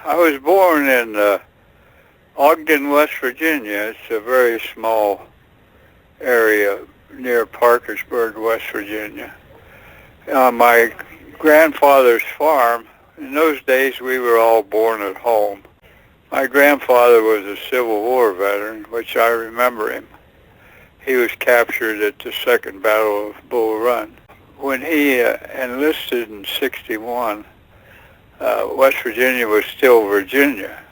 I was born in Ogden, West Virginia. It's a very small area near Parkersburg, West Virginia. My grandfather's farm, in those days we were all born at home. My grandfather was a Civil War veteran, which I remember him. He was captured at the Second Battle of Bull Run. When he enlisted in '61, West Virginia was still Virginia.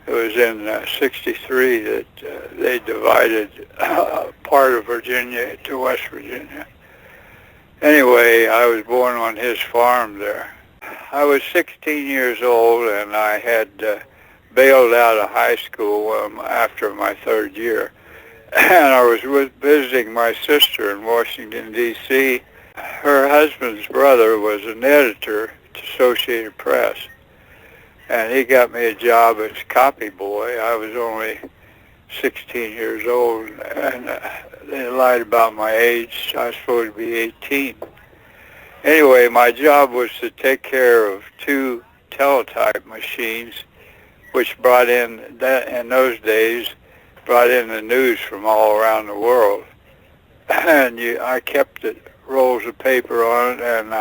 It was in '63 that they divided part of Virginia to West Virginia. Anyway, I was born on his farm there. I was 16 years old, and I had bailed out of high school after my third year. And I was visiting my sister in Washington, D.C. Her husband's brother was an editor at Associated Press, and he got me a job as copy boy. I was only 16 years old, and they lied about my age. I was supposed to be 18. Anyway, my job was to take care of two teletype machines, which brought in those days, brought in the news from all around the world. And I kept the rolls of paper on it, and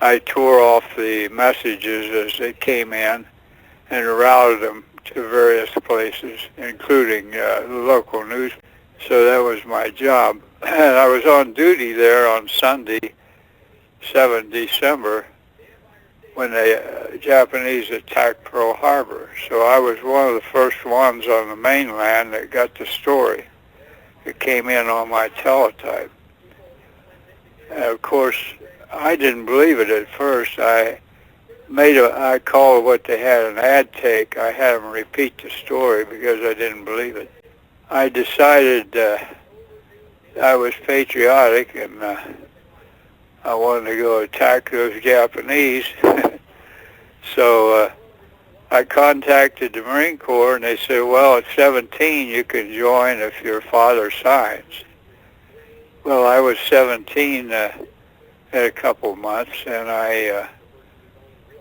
I tore off the messages as they came in and routed them to various places, including the local news. So that was my job. And I was on duty there on Sunday, 7 December, when the Japanese attacked Pearl Harbor. So I was one of the first ones on the mainland that got the story. It came in on my teletype. And of course, I didn't believe it at first. I called what they had an ad take. I had them repeat the story because I didn't believe it. I decided I was patriotic, and I wanted to go attack those Japanese. So I contacted the Marine Corps, and they said, well, at 17 you can join if your father signs. Well, I was 17 in a couple of months, and I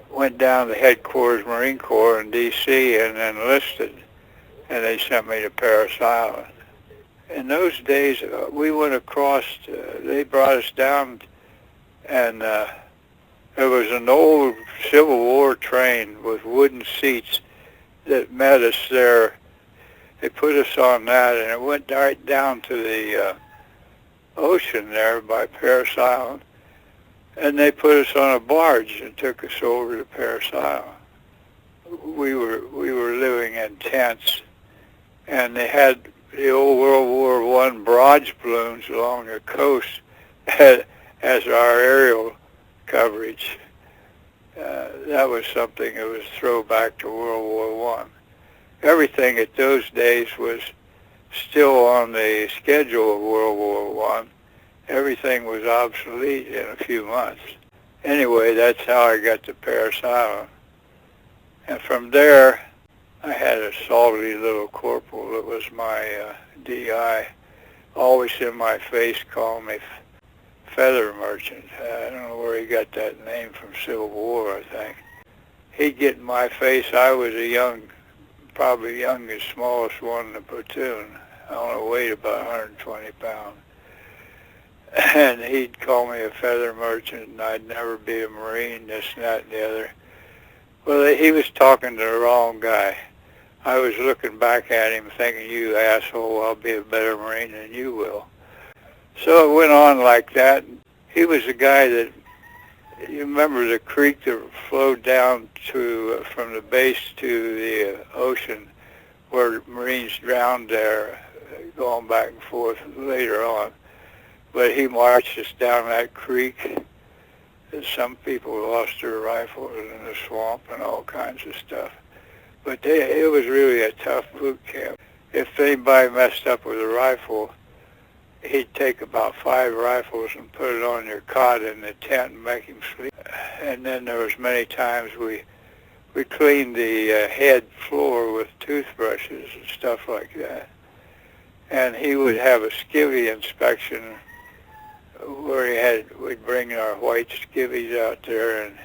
went down to headquarters Marine Corps in D.C. and enlisted, and they sent me to Parris Island. In those days, we went across, they brought us down, and there was an old Civil War train with wooden seats that met us there. They put us on that, and it went right down to the ocean there by Parris Island. And they put us on a barge and took us over to Parris Island. We were living in tents, and they had the old World War I barrage balloons along the coast as our aerial coverage. That was something that was a throwback to World War I. Everything at those days was still on the schedule of World War I. Everything was obsolete in a few months. Anyway, that's how I got to Parris Island. And from there, I had a salty little corporal that was my DI, always in my face, called me Feather Merchant. I don't know where he got that name from, Civil War, I think. He'd get in my face. I was probably youngest, smallest one in the platoon. I only weighed about 120 pounds. And he'd call me a feather merchant, and I'd never be a Marine, this and that and the other. Well, he was talking to the wrong guy. I was looking back at him thinking, you asshole, I'll be a better Marine than you will. So it went on like that. He was a guy that, you remember the creek that flowed down from the base to the ocean where Marines drowned there, going back and forth later on. But he marched us down that creek. And some people lost their rifles in the swamp and all kinds of stuff. But it was really a tough boot camp. If anybody messed up with a rifle, he'd take about 5 rifles and put it on your cot in the tent and make him sleep. And then there was many times we cleaned the head floor with toothbrushes and stuff like that. And he would have a skivvy inspection where we'd bring our white skivvies out there, and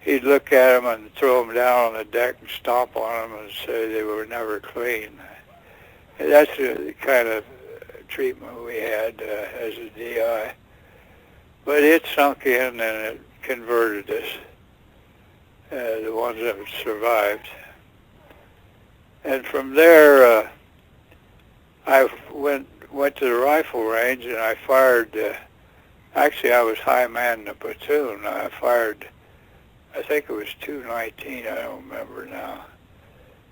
he'd look at them and throw them down on the deck and stomp on them and say they were never clean. And that's the kind of treatment we had as a DI. But it sunk in and it converted us, the ones that survived. And from there, I went to the rifle range and I fired, actually I was high man in the platoon. I fired, I think it was 219, I don't remember now.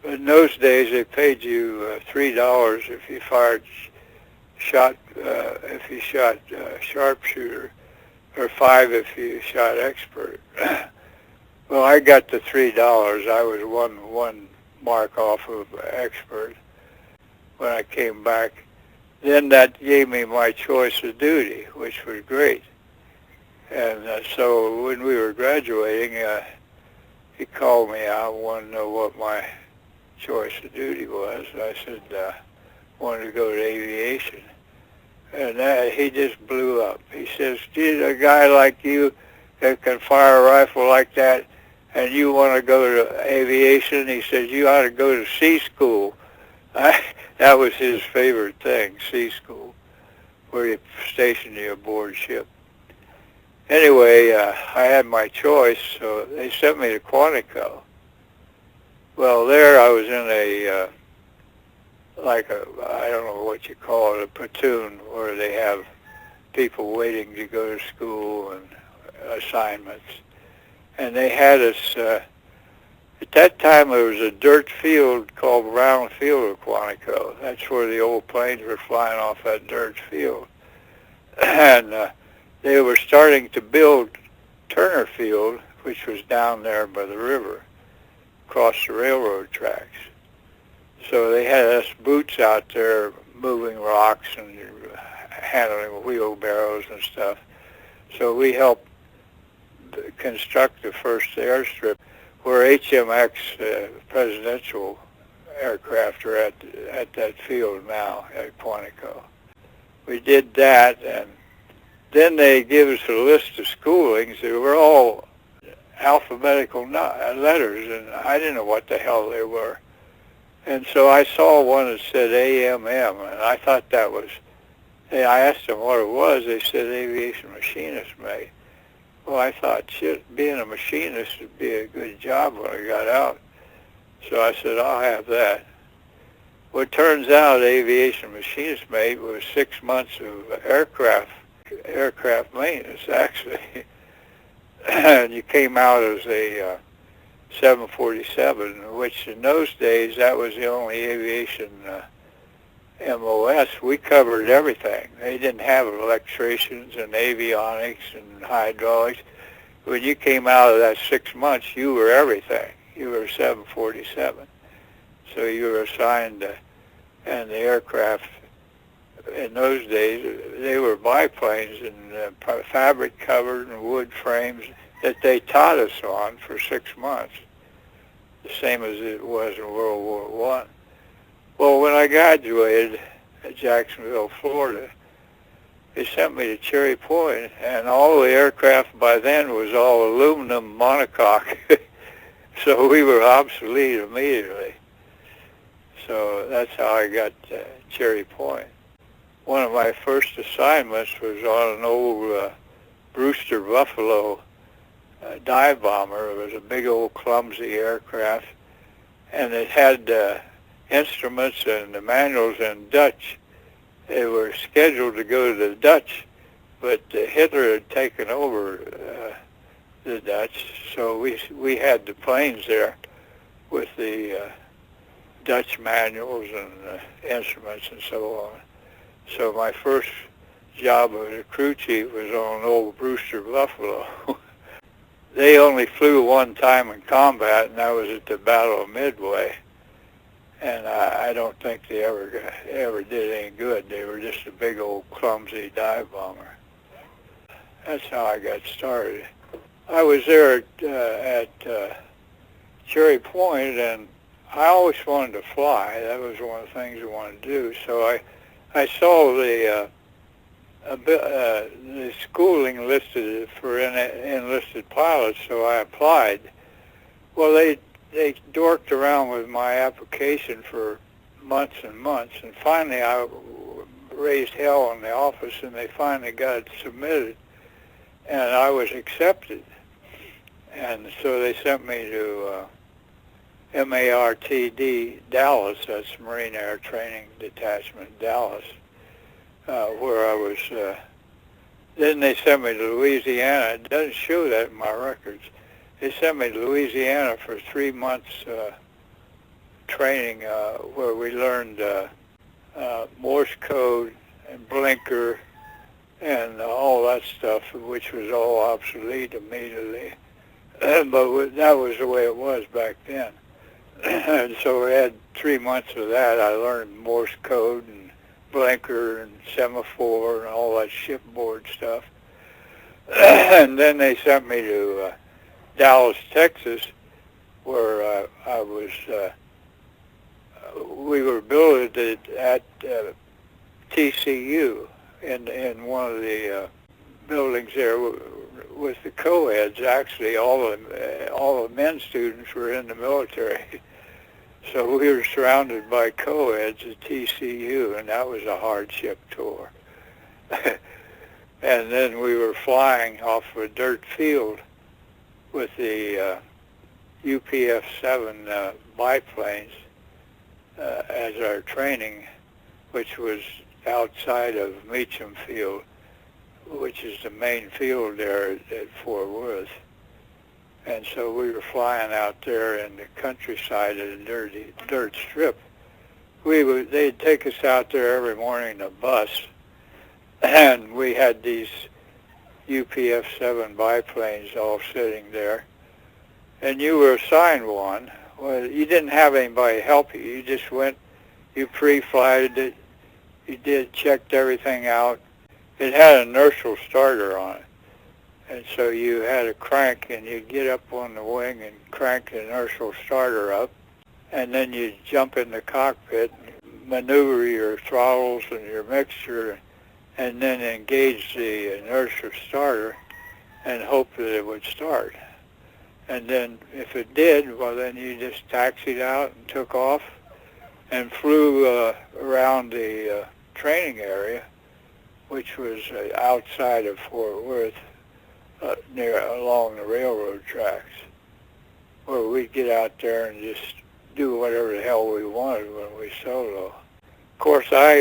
But in those days they paid you $3 if you shot sharpshooter, or $5 if you shot expert. Well, I got the $3. I was one mark off of expert when I came back. Then that gave me my choice of duty, which was great. And so when we were graduating, he called me out and wanted to know what my choice of duty was. I said, wanted to go to aviation. And he just blew up. He says, gee, a guy like you that can fire a rifle like that, and you want to go to aviation? He says, you ought to go to sea school. That was his favorite thing, sea school, where you station you aboard ship. Anyway, I had my choice, so they sent me to Quantico. Well, there I was in a, I don't know what you call it, a platoon where they have people waiting to go to school and assignments. And they had us, at that time there was a dirt field called Brown Field of Quantico. That's where the old planes were flying off that dirt field. And they were starting to build Turner Field, which was down there by the river, across the railroad tracks. So they had us boots out there moving rocks and handling wheelbarrows and stuff. So we helped construct the first airstrip where HMX presidential aircraft are at that field now at Quantico. We did that, and then they gave us a list of schoolings. They were all alphabetical letters, and I didn't know what the hell they were. And so I saw one that said AMM, and I thought that was, I asked them what it was. They said aviation machinist mate. Well, I thought, shit, being a machinist would be a good job when I got out. So I said, I'll have that. Well, it turns out aviation machinist mate was 6 months of aircraft maintenance, actually. And you came out as a 747, which in those days, that was the only aviation MOS. We covered everything. They didn't have electricians and avionics and hydraulics. When you came out of that 6 months, you were everything. You were 747. So you were assigned and the aircraft in those days, they were biplanes and fabric covered and wood frames that they taught us on for 6 months, the same as it was in World War I. Well, when I graduated at Jacksonville, Florida, they sent me to Cherry Point, and all the aircraft by then was all aluminum monocoque. So we were obsolete immediately. So that's how I got Cherry Point. One of my first assignments was on an old Brewster Buffalo dive bomber. It was a big old clumsy aircraft, and it had instruments and the manuals in Dutch. They were scheduled to go to the Dutch, but Hitler had taken over the Dutch, so we had the planes there with the Dutch manuals and instruments and so on. So my first job as a crew chief was on an old Brewster Buffalo. They only flew one time in combat, and that was at the Battle of Midway. And I don't think they ever did any good. They were just a big old clumsy dive bomber. That's how I got started. I was there at Cherry Point, and I always wanted to fly. That was one of the things I wanted to do. So I saw the the schooling listed for enlisted pilots, so I applied. Well, they dorked around with my application for months and months, and finally I raised hell in the office, and they finally got it submitted, and I was accepted. And so they sent me to MARTD Dallas, that's Marine Air Training Detachment Dallas, where I was. Then they sent me to Louisiana. It doesn't show that in my records. They sent me to Louisiana for 3 months training where we learned Morse code and blinker and all that stuff, which was all obsolete immediately. But that was the way it was back then. And so we had 3 months of that. I learned Morse code and blinker and semaphore and all that shipboard stuff. And then they sent me to Dallas, Texas, where I was, we were billeted at TCU in one of the buildings there with the co-eds. Actually, all the men students were in the military. So we were surrounded by co-eds at TCU, and that was a hardship tour. And then we were flying off a dirt field with the UPF-7 biplanes as our training, which was outside of Meacham Field, which is the main field there at Fort Worth. And so we were flying out there in the countryside at a dirt strip. They'd take us out there every morning in a bus, and we had these UPF-7 biplanes all sitting there, and you were assigned one. Well, you didn't have anybody help you. You just went, you pre-flighted it, you checked everything out. It had an inertial starter on it. And so you had a crank, and you'd get up on the wing and crank the inertial starter up, and then you'd jump in the cockpit and maneuver your throttles and your mixture, and then engage the inertial starter and hope that it would start. And then if it did, well, then you just taxied out and took off and flew around the training area, which was outside of Fort Worth, along the railroad tracks, where we'd get out there and just do whatever the hell we wanted when we solo. Of course, I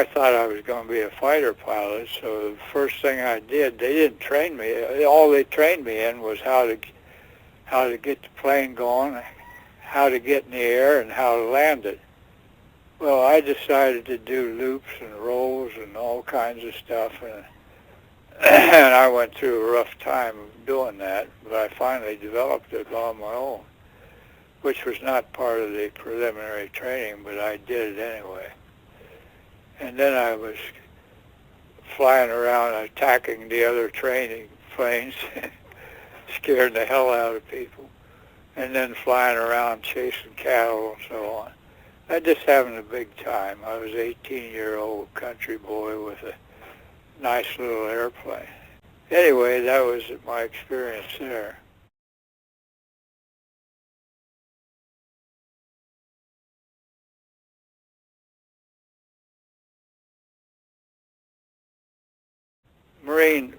thought I was going to be a fighter pilot, so the first thing I did, they didn't train me. All they trained me in was how to get the plane going, how to get in the air, and how to land it. Well, I decided to do loops and rolls and all kinds of stuff, and I went through a rough time doing that, but I finally developed it on my own, which was not part of the preliminary training, but I did it anyway. And then I was flying around attacking the other training planes, scaring the hell out of people, and then flying around chasing cattle and so on. I just having a big time. I was an 18-year-old country boy with a nice little airplane. Anyway, that was my experience there. Marine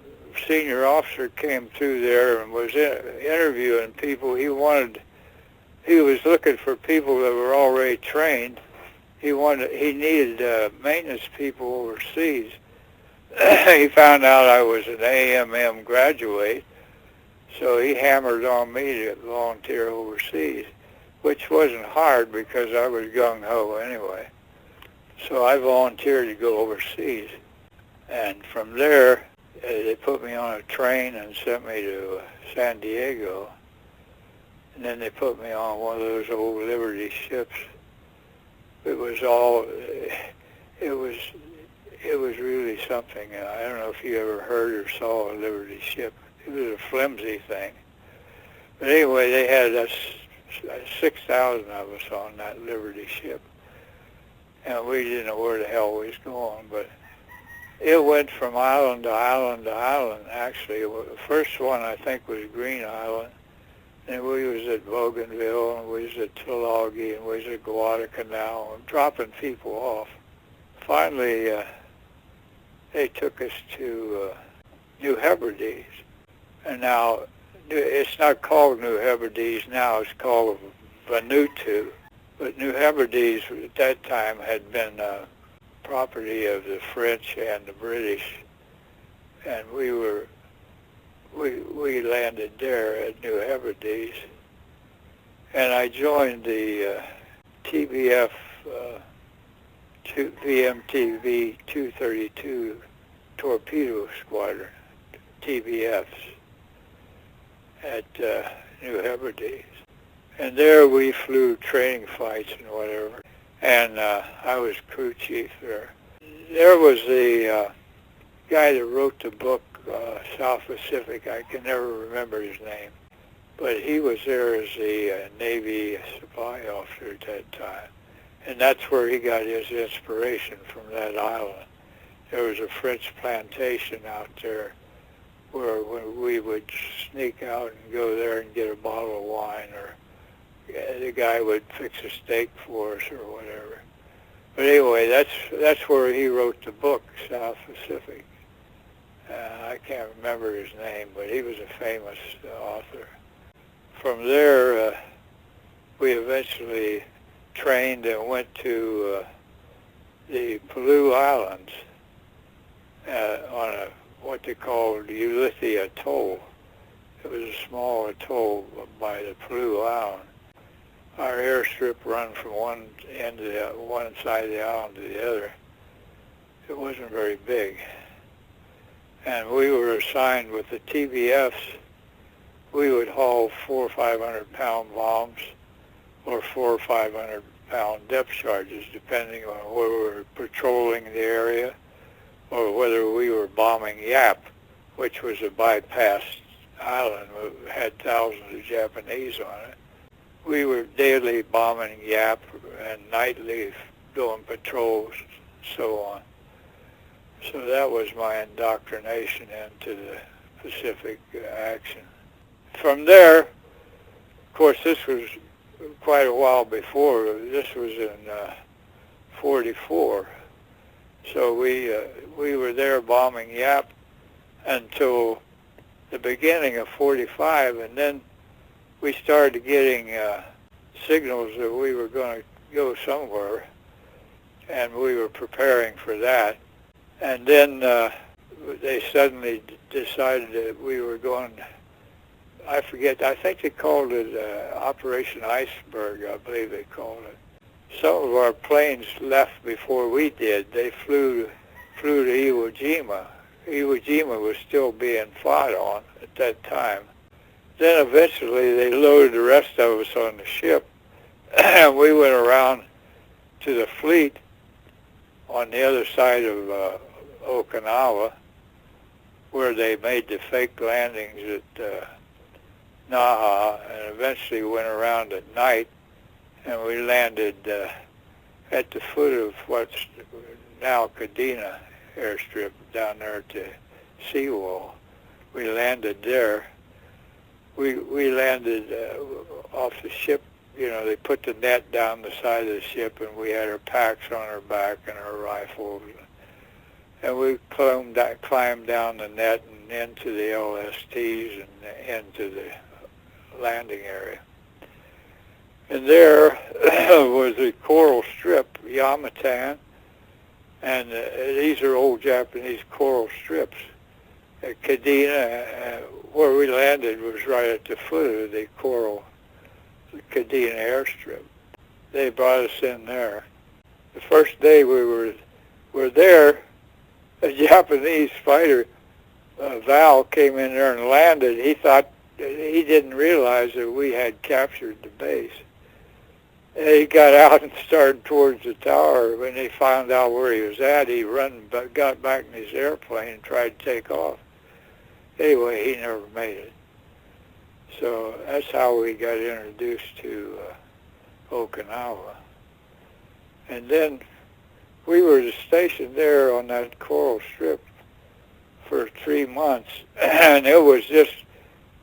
senior officer came through there and was interviewing people. He was looking for people that were already trained. He needed maintenance people overseas. He found out I was an AMM graduate, so he hammered on me to volunteer overseas, which wasn't hard because I was gung-ho anyway. So I volunteered to go overseas. And from there, they put me on a train and sent me to San Diego. And then they put me on one of those old Liberty ships. It was really something. I don't know if you ever heard or saw a Liberty ship. It was a flimsy thing. But anyway, they had us, 6,000 of us on that Liberty ship. And we didn't know where the hell we was going, but It went from island to island to island, actually. The first one, I think, was Green Island. And we was at Bougainville, and we was at Tulagi, and we was at Guadalcanal, and dropping people off. Finally, they took us to New Hebrides. And now, it's not called New Hebrides now, it's called Vanuatu. But New Hebrides at that time had been property of the French and the British. And we landed there at New Hebrides. And I joined the TBF VMTV 232 Torpedo Squadron, TBFs, at New Hebrides. And there we flew training flights and whatever. And I was crew chief there. There was the guy that wrote the book, South Pacific. I can never remember his name. But he was there as the Navy supply officer at that time. And that's where he got his inspiration, from that island. There was a French plantation out there where we would sneak out and go there and get a bottle of wine, or the guy would fix a steak for us or whatever. But anyway, that's where he wrote the book, South Pacific. I can't remember his name, but he was a famous author. From there, we eventually trained and went to the Palau Islands on what they called Ulithi Atoll. It was a small atoll by the Palau Island. Our airstrip run from one side of the island to the other. It wasn't very big. And we were assigned with the TBFs. We would haul 400 or 500 pound bombs, or 400 or 500 pound depth charges, depending on whether we were patrolling the area or whether we were bombing Yap, which was a bypassed island that had thousands of Japanese on it. We were daily bombing Yap and nightly doing patrols, so on. So that was my indoctrination into the Pacific action. From there, of course, this was quite a while before. This was in 44. So we were there bombing Yap until the beginning of 45, and then we started getting signals that we were going to go somewhere, and we were preparing for that. And then they suddenly decided that we were going, I forget, I think they called it Operation Iceberg, I believe they called it. Some of our planes left before we did. They flew to Iwo Jima. Iwo Jima was still being fought on at that time. Then eventually they loaded the rest of us on the ship, and we went around to the fleet on the other side of Okinawa, where they made the fake landings at Naha, and eventually went around at night, and we landed at the foot of what's now Kadena airstrip down there at the seawall. We landed there. We landed off the ship. You know, they put the net down the side of the ship, and we had our packs on our back and our rifles. And we climbed down the net and into the LSTs and into the landing area. And there was the coral strip, Yamatan, and these are old Japanese coral strips. At Kadena, where we landed, was right at the foot of the Kadena airstrip. They brought us in there. The first day we were there, a Japanese fighter, Val, came in there and landed. He didn't realize that we had captured the base. And he got out and started towards the tower. When he found out where he was at, he got back in his airplane and tried to take off. Anyway, he never made it. So that's how we got introduced to Okinawa. And then we were stationed there on that coral strip for 3 months, and it was just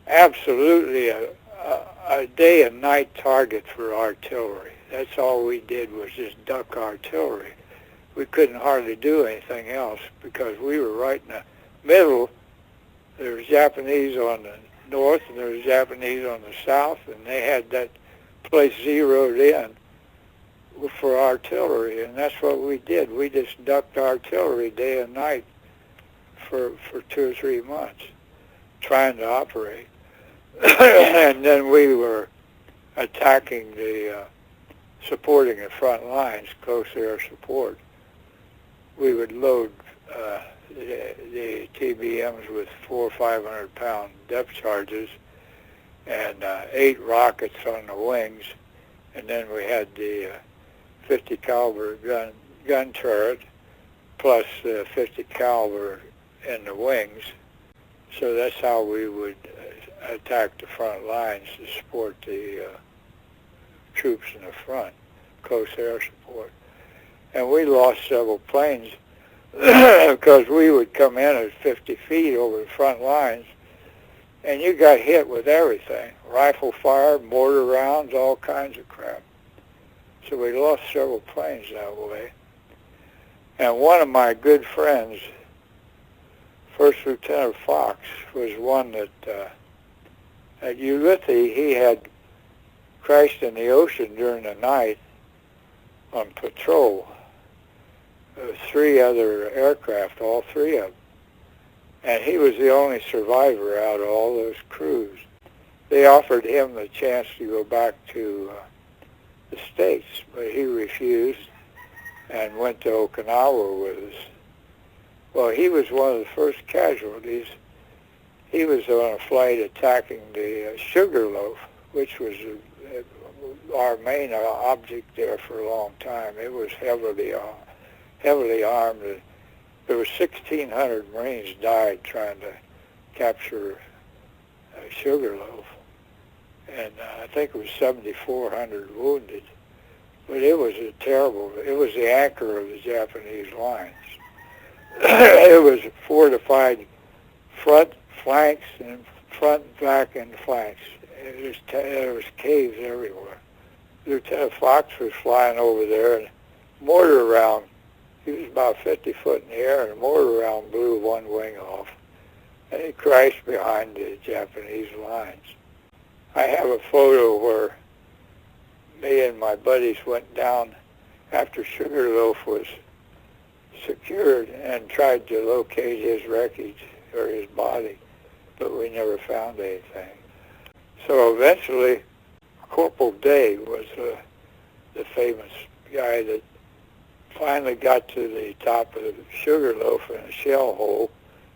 absolutely a day and night target for artillery. That's all we did was just duck artillery. We couldn't hardly do anything else because we were right in the middle. There was Japanese on the north and there was Japanese on the south, and they had that place zeroed in for artillery, and that's what we did. We just ducked artillery day and night for 2 or 3 months, trying to operate. And then we were attacking supporting the front lines, close air support. We would load the TBMs with 400 or 500 pound depth charges and 8 rockets on the wings, and then we had the 50 caliber gun turret plus 50 caliber in the wings. So that's how we would attack the front lines to support the troops in the front, close air support. And we lost several planes because we would come in at 50 feet over the front lines, and you got hit with everything, rifle fire, mortar rounds, all kinds of crap. So we lost several planes that way. And one of my good friends, First Lieutenant Fox, was one that at Ulithi, he had crashed in the ocean during the night on patrol. There was 3 other aircraft, all 3 of them. And he was the only survivor out of all those crews. They offered him the chance to go back to the States, but he refused and went to Okinawa with us. Well, he was one of the first casualties. He was on a flight attacking the Sugarloaf, which was our main object there for a long time. It was heavily armed. There were 1,600 Marines died trying to capture Sugarloaf, and I think it was 7,400 wounded. But it was it was the anchor of the Japanese lines. It was fortified front, flanks, and front, back, and flanks. There was caves everywhere. Lieutenant Fox was flying over there, and mortar round, he was about 50 foot in the air, and a mortar round blew one wing off, and he crashed behind the Japanese lines. I have a photo where me and my buddies went down after Sugarloaf was secured and tried to locate his wreckage or his body, but we never found anything. So eventually, Corporal Day was the famous guy that finally got to the top of the Sugarloaf in a shell hole.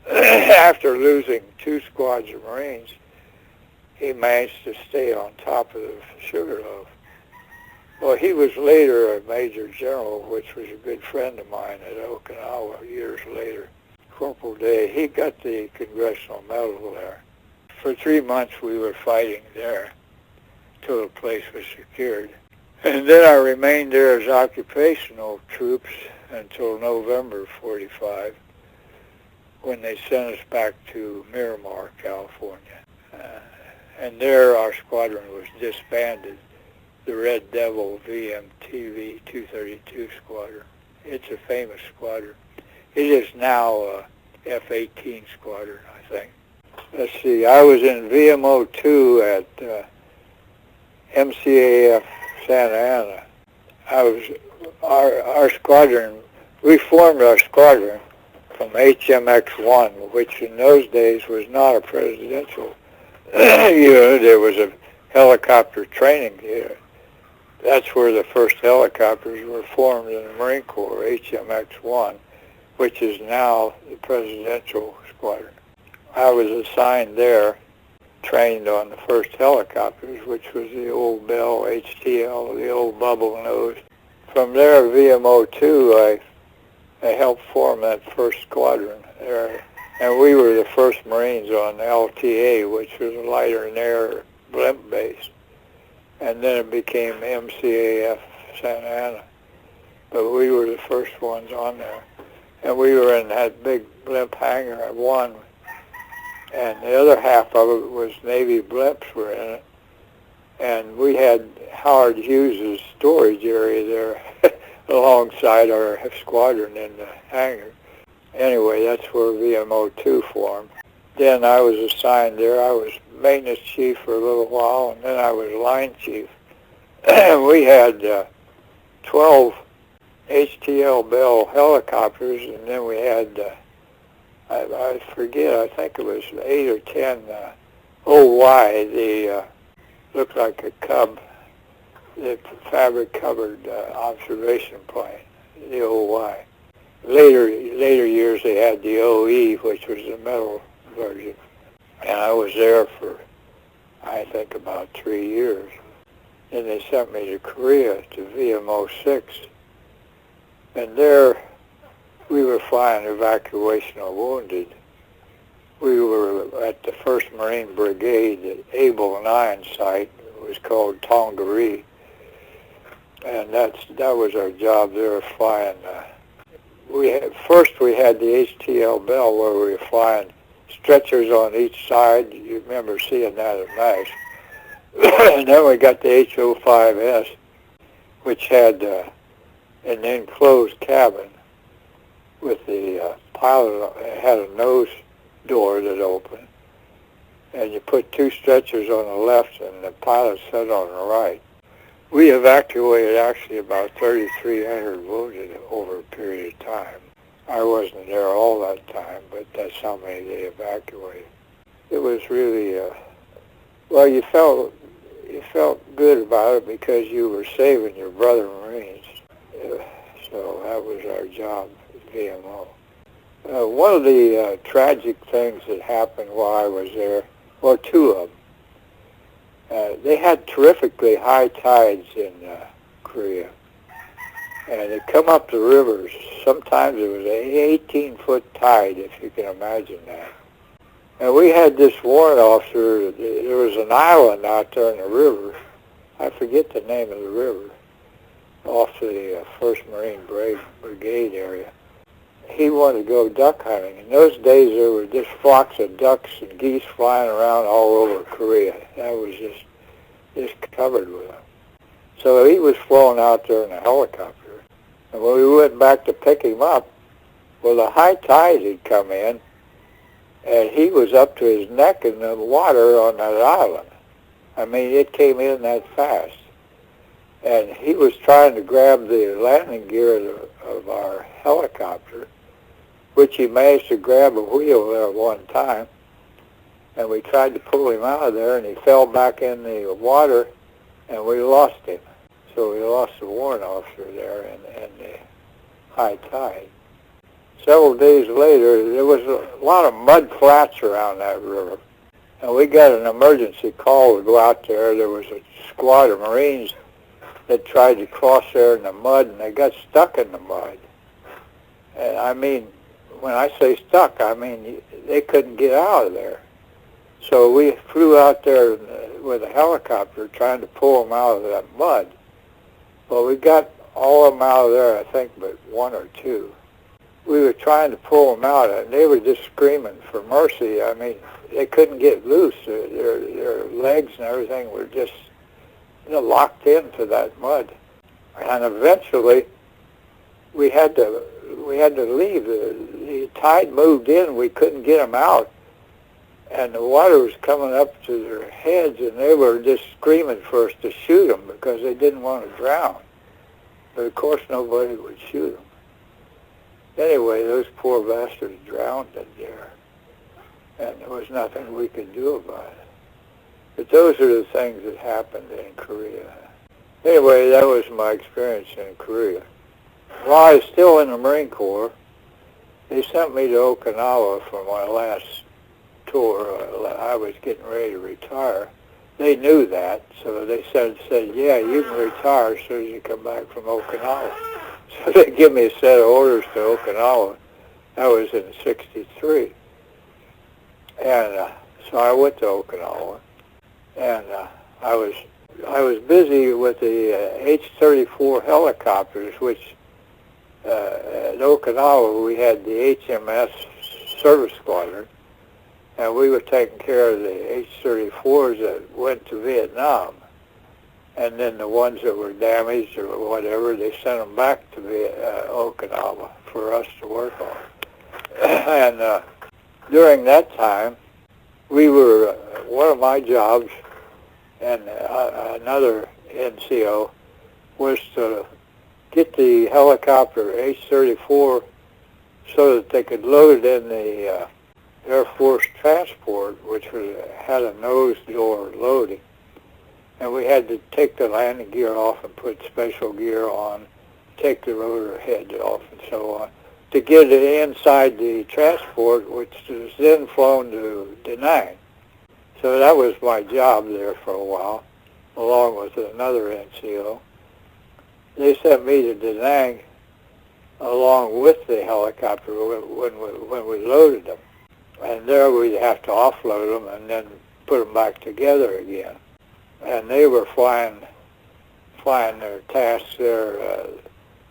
After losing 2 squads of Marines, he managed to stay on top of the Sugarloaf. Well, he was later a Major General, which was a good friend of mine at Okinawa years later. Corporal Day, he got the Congressional Medal there. For 3 months we were fighting there till the place was secured. And then I remained there as occupational troops until November 45, when they sent us back to Miramar, California. And there our squadron was disbanded, the Red Devil VMTV 232 squadron. It's a famous squadron. It is now a F-18 squadron, I think. Let's see, I was in VMO 2 at MCAF Santa Ana. Our squadron, we formed our squadron from HMX-1, which in those days was not a presidential unit. It was a helicopter training unit. That's where the first helicopters were formed in the Marine Corps, HMX-1, which is now the presidential squadron. I was assigned there, trained on the first helicopters, which was the old Bell HTL, the old bubble nose. From there, VMO2, I helped form that first squadron there. And we were the first Marines on LTA, which was a lighter than air blimp base. And then it became MCAF Santa Ana. but we were the first ones on there. And we were in that big blimp hangar at one, and the other half of it was Navy blimps were in it. And we had Howard Hughes' storage area there alongside our squadron in the hangar. Anyway, that's where VMO2 formed. Then I was assigned there. I was maintenance chief for a little while, and then I was line chief. We had 12 HTL Bell helicopters, and then we had, I forget, I think it was 8 or 10 OY, the looked like a Cub, the fabric-covered observation plane, the OY. Later years they had the OE, which was the metal version. And I was there for, I think, about 3 years. Then they sent me to Korea to VMO6. And there we were flying evacuation of wounded. We were at the 1st Marine Brigade at Able 9 site. It was called Tongaree. And that was our job there, flying. First we had the HTL Bell where we were flying stretchers on each side. You remember seeing that at MASH. And then we got the HO5S, which had an enclosed cabin with the pilot. It had a nose door that opened, and you put 2 stretchers on the left and the pilot sat on the right. We evacuated actually about 3,300 wounded over a period of time. I wasn't there all that time, but that's how many they evacuated. It was really, well, you felt good about it because you were saving your brother Marines. So that was our job at VMO. One of the tragic things that happened while I was there, well, 2 of them. They had terrifically high tides in Korea, and it come up the rivers. Sometimes it was an 18-foot tide, if you can imagine that. And we had this warrant officer. There was an island out there in the river. I forget the name of the river, off the 1st Marine Brigade area. He wanted to go duck hunting. In those days, there were just flocks of ducks and geese flying around all over Korea. That was just covered with them. So he was flown out there in a helicopter. And when we went back to pick him up, well, the high tide had come in, and he was up to his neck in the water on that island. I mean, it came in that fast. And he was trying to grab the landing gear of our helicopter, which he managed to grab a wheel there at one time. And we tried to pull him out of there, and he fell back in the water, and we lost him. So we lost the warrant officer there in the high tide. Several days later, there was a lot of mud flats around that river. And we got an emergency call to go out there. There was a squad of Marines that tried to cross there in the mud, and they got stuck in the mud. And I mean, when I say stuck, I mean they couldn't get out of there. So we flew out there with a helicopter trying to pull them out of that mud. Well, we got all of them out of there, I think, but 1 or 2. We were trying to pull them out, and they were just screaming for mercy. I mean, they couldn't get loose. Their legs and everything were just locked into that mud. And eventually, we had to leave. The tide moved in. We couldn't get them out. And the water was coming up to their heads, and they were just screaming for us to shoot them because they didn't want to drown. But of course, nobody would shoot them. Anyway, those poor bastards drowned in there, and there was nothing we could do about it. But those are the things that happened in Korea. Anyway, that was my experience in Korea. While I was still in the Marine Corps, they sent me to Okinawa for my last tour. I was getting ready to retire. They knew that, so they said, yeah, you can retire as soon as you come back from Okinawa. So they give me a set of orders to Okinawa. That was in '63. And so I went to Okinawa, and I was busy with the H-34 helicopters, which at Okinawa, we had the HMS Service Squadron, and we were taking care of the H-34s that went to Vietnam. And then the ones that were damaged or whatever, they sent them back to Okinawa for us to work on. And during that time, we were, one of my jobs and another NCO was to get the helicopter H-34 so that they could load it in the Air Force transport, which had a nose door loading. And we had to take the landing gear off and put special gear on, take the rotor head off and so on, to get it inside the transport, which was then flown to Da Nang. So that was my job there for a while, along with another NCO. They sent me to Da Nang along with the helicopter when we loaded them. And there we'd have to offload them and then put them back together again. And they were flying their tasks there.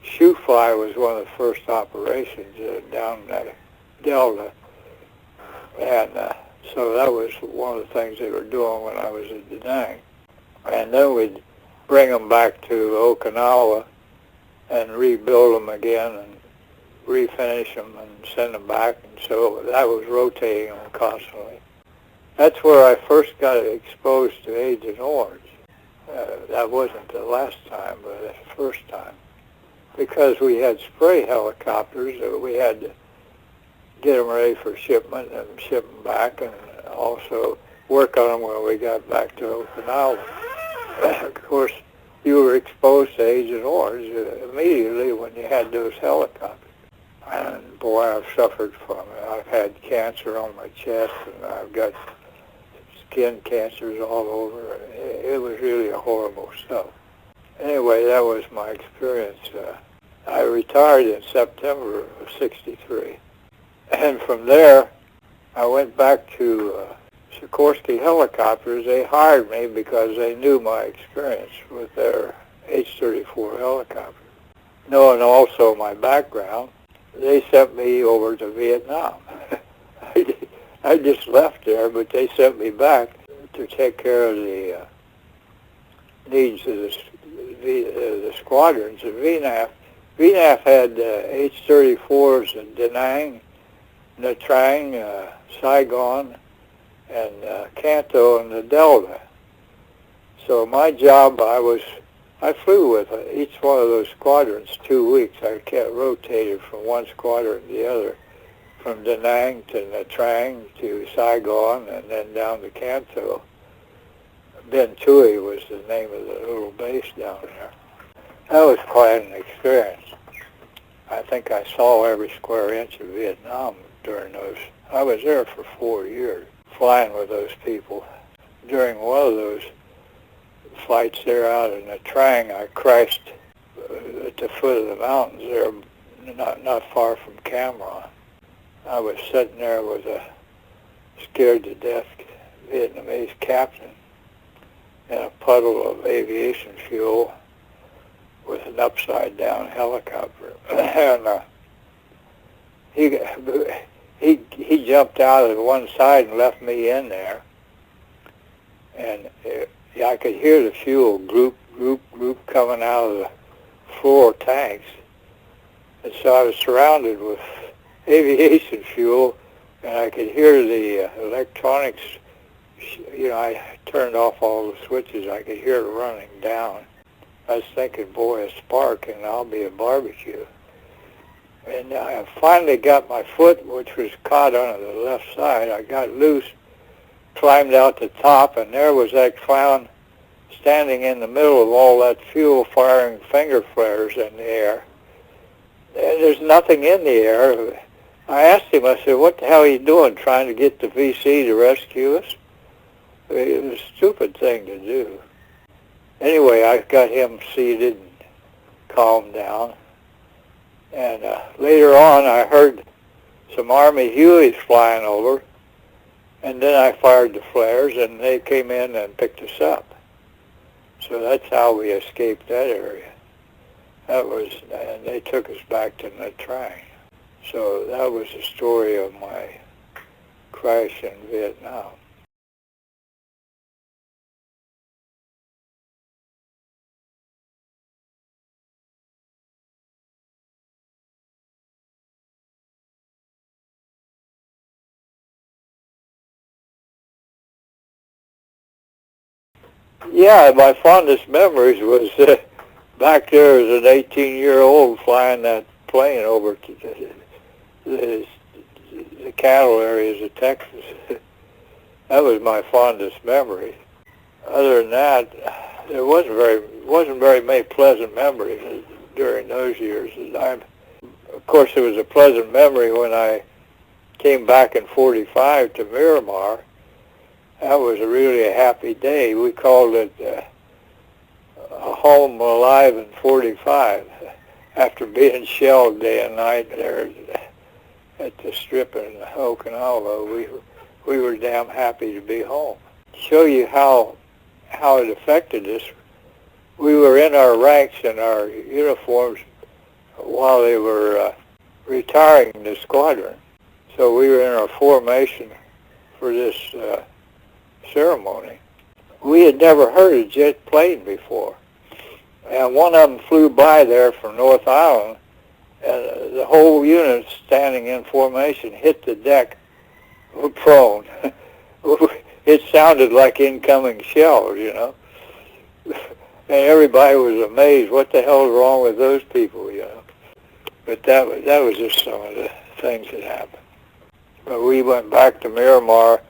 Shoe fly was one of the first operations down at Delta. And so that was one of the things they were doing when I was at Da Nang. And then we'd bring them back to Okinawa and rebuild them again and refinish them and send them back. And so that was rotating them constantly. That's where I first got exposed to Agent Orange. That wasn't the last time, but the first time. Because we had spray helicopters, we had to get them ready for shipment and ship them back, and also work on them when we got back to Okinawa. Of course, you were exposed to Agent Orange immediately when you had those helicopters. And boy, I've suffered from it. I've had cancer on my chest, and I've got skin cancers all over. It was really a horrible stuff. Anyway, that was my experience. I retired in September of '63. And from there, I went back to Sikorsky Helicopters. They hired me because they knew my experience with their H-34 helicopter. Knowing also my background, they sent me over to Vietnam. I just left there, but they sent me back to take care of the needs of the squadrons at VNAF. VNAF had H-34s in Da Nang, Nha Trang, Saigon, and Canto and the Delta. So my job, I flew with each one of those squadrons 2 weeks. I kept rotated from one squadron to the other, from Da Nang to Nha Trang to Saigon, and then down to Canto. Ben Tui was the name of the little base down there. That was quite an experience. I think I saw every square inch of Vietnam during those. I was there for 4 years, flying with those people. During one of those flights there out in Nha Trang, I crashed at the foot of the mountains there, not far from Cam Ranh. I was sitting there with a scared to death Vietnamese captain in a puddle of aviation fuel with an upside down helicopter. And he jumped out of one side and left me in there. And I could hear the fuel group coming out of the floor tanks. And so I was surrounded with aviation fuel, and I could hear the electronics. You know, I turned off all the switches. I could hear it running down. I was thinking, boy, a spark and I'll be a barbecue. And I finally got my foot, which was caught on the left side. I got loose, climbed out the top, and there was that clown standing in the middle of all that fuel, firing finger flares in the air. And there's nothing in the air. I asked him, I said, what the hell are you doing, trying to get the VC to rescue us? It was a stupid thing to do. Anyway, I got him seated and calmed down. And later on, I heard some Army Hueys flying over, and then I fired the flares, and they came in and picked us up. So that's how we escaped that area. And they took us back to Nha Trang. So that was the story of my crash in Vietnam. Yeah, my fondest memories was back there as an 18-year-old flying that plane over to the cattle areas of Texas. That was my fondest memory. Other than that, there wasn't very many pleasant memories during those years. Of course, it was a pleasant memory when I came back in '45 to Miramar. That was really a happy day. We called it home alive in '45 after being shelled day and night there at the strip in Okinawa. We were damn happy to be home. Show you how it affected us. We were in our ranks in our uniforms while they were retiring the squadron. So we were in our formation for this ceremony. We had never heard a jet plane before. And one of them flew by there from North Island, and the whole unit standing in formation hit the deck prone. It sounded like incoming shells, you know. And everybody was amazed, what the hell's wrong with those people, you know. But that was just some of the things that happened. But we went back to Miramar.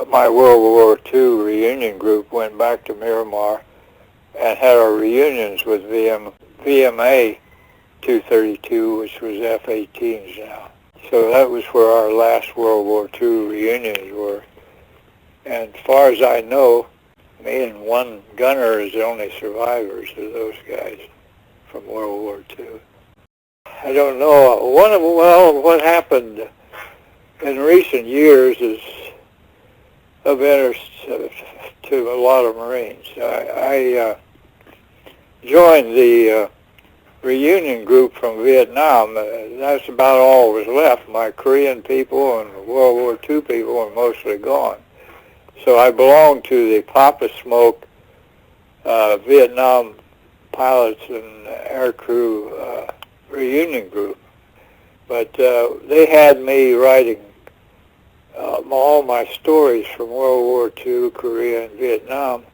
My World War II reunion group went back to Miramar and had our reunions with VMA 232, which was F-18s now. So that was where our last World War II reunions were. And as far as I know, me and one gunner is the only survivors of those guys from World War II. I don't know. What happened in recent years is of interest to a lot of Marines. I joined the reunion group from Vietnam. That's about all was left. My Korean people and World War II people were mostly gone. So I belonged to the Papa Smoke Vietnam pilots and aircrew reunion group. But they had me writing all my stories from World War II, Korea, and Vietnam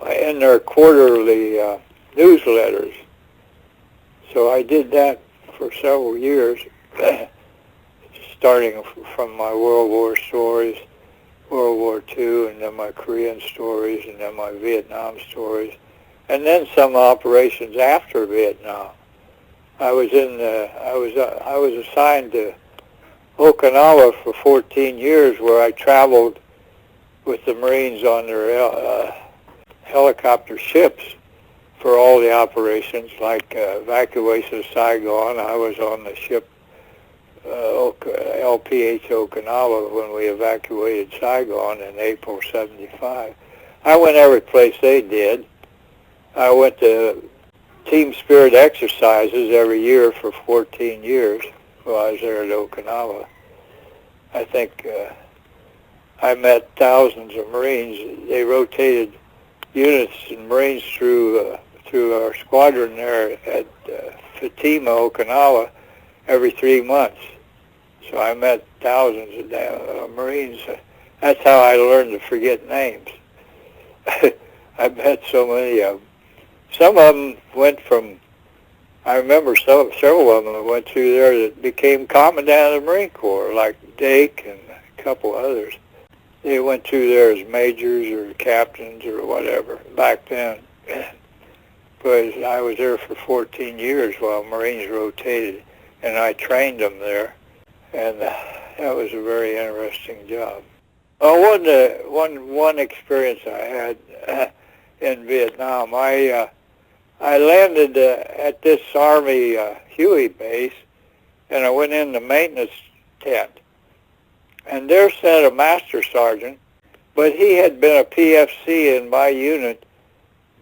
in their quarterly newsletters. So I did that for several years, starting from my World War stories, World War II, and then my Korean stories, and then my Vietnam stories, and then some operations after Vietnam. I was assigned to Okinawa for 14 years, where I traveled with the Marines on their helicopter ships for all the operations, like evacuation of Saigon. I was on the ship LPH Okinawa when we evacuated Saigon in April '75. I went every place they did. I went to team spirit exercises every year for 14 years while I was there at Okinawa. I think I met thousands of Marines. They rotated units and Marines through our squadron there at Fatima, Okinawa, every 3 months. So I met thousands of Marines. That's how I learned to forget names. I met so many of them. Some of them went from, I remember several of them that went through there that became Commandant of the Marine Corps, like Dake and a couple others. They went through there as majors or captains or whatever back then. But I was there for 14 years while Marines rotated, and I trained them there, and that was a very interesting job. One experience I had in Vietnam, I landed at this Army Huey base, and I went in the maintenance tent, and there sat a master sergeant, but he had been a PFC in my unit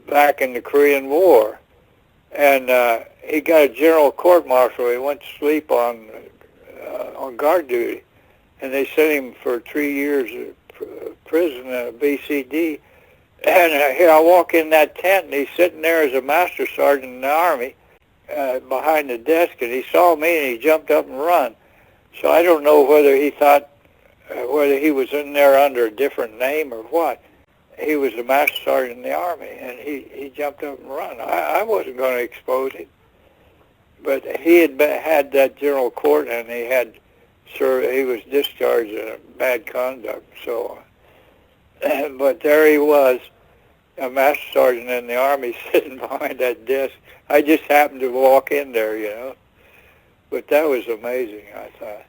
back in the Korean War, and he got a general court-martial. He went to sleep on guard duty, and they sent him for 3 years prison at BCD. And here I walk in that tent, and he's sitting there as a master sergeant in the Army behind the desk, and he saw me, and he jumped up and run. So I don't know whether he thought, whether he was in there under a different name or what. He was a master sergeant in the Army, and he jumped up and run. I wasn't going to expose him. But he had that general court, and he was discharged in bad conduct. So, but there he was, a master sergeant in the Army, sitting behind that desk. I just happened to walk in there, you know. But that was amazing, I thought.